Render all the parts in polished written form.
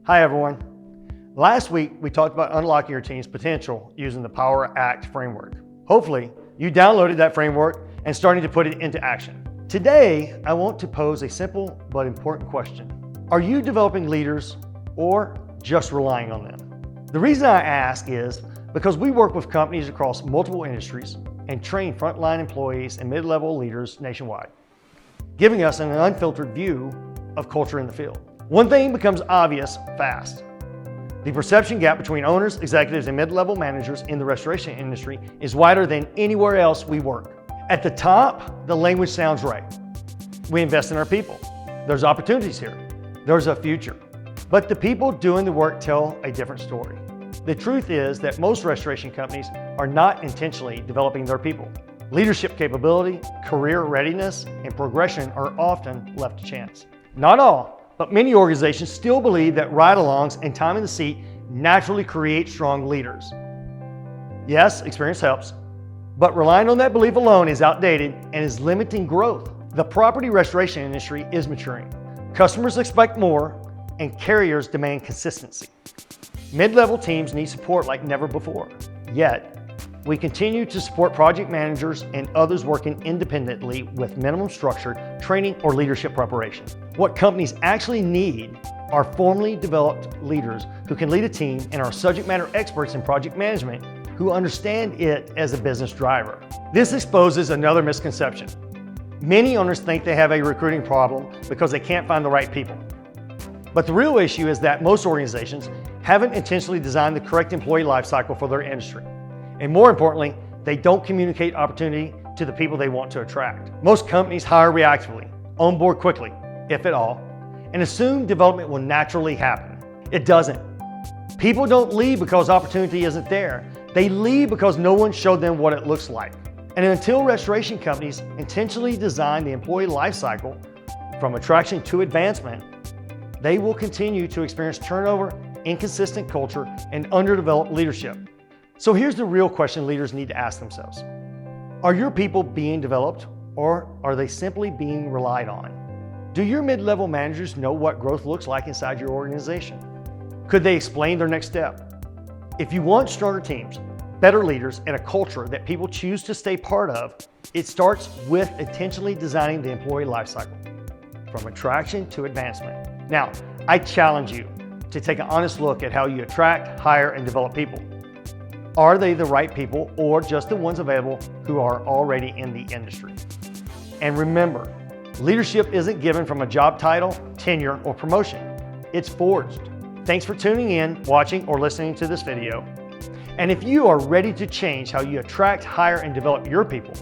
Hi everyone. Last week we talked about unlocking your team's potential using the Power Act framework. Hopefully you downloaded that framework and starting to put it into action. Today I want to pose a simple but important question. Are you developing leaders or just relying on them? The reason I ask is because we work with companies across multiple industries and train frontline employees and mid-level leaders nationwide, giving us an unfiltered view of culture in the field. One thing becomes obvious fast. The perception gap between owners, executives, and mid-level managers in the restoration industry is wider than anywhere else we work. At the top, the language sounds right. We invest in our people. There's opportunities here. There's a future. But the people doing the work tell a different story. The truth is that most restoration companies are not intentionally developing their people. Leadership capability, career readiness, and progression are often left to chance. Not all, but many organizations still believe that ride-alongs and time in the seat naturally create strong leaders. Yes, experience helps, but relying on that belief alone is outdated and is limiting growth. The property restoration industry is maturing. Customers expect more, and carriers demand consistency. Mid-level teams need support like never before. Yet, we continue to support project managers and others working independently with minimum structure, training, or leadership preparation. What companies actually need are formally developed leaders who can lead a team and are subject matter experts in project management who understand it as a business driver. This exposes another misconception. Many owners think they have a recruiting problem because they can't find the right people. But the real issue is that most organizations haven't intentionally designed the correct employee life cycle for their industry. And more importantly, they don't communicate opportunity to the people they want to attract. Most companies hire reactively, onboard quickly, if at all, and assume development will naturally happen. It doesn't. People don't leave because opportunity isn't there. They leave because no one showed them what it looks like. And until restoration companies intentionally design the employee life cycle from attraction to advancement, they will continue to experience turnover, inconsistent culture, and underdeveloped leadership. So here's the real question leaders need to ask themselves. Are your people being developed, or are they simply being relied on? Do your mid-level managers know what growth looks like inside your organization? Could they explain their next step? If you want stronger teams, better leaders, and a culture that people choose to stay part of, it starts with intentionally designing the employee life cycle, from attraction to advancement. Now, I challenge you to take an honest look at how you attract, hire, and develop people. Are they the right people or just the ones available who are already in the industry? And remember, leadership isn't given from a job title, tenure, or promotion. It's forged. Thanks for tuning in, watching, or listening to this video. And if you are ready to change how you attract, hire, and develop your people,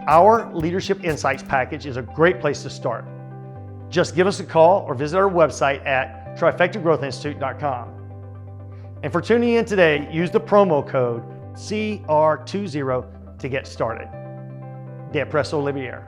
our Leadership Insights package is a great place to start. Just give us a call or visit our website at trifectagrowthinstitute.com. And for tuning in today, use the promo code CR20 to get started. De Presso Olivier.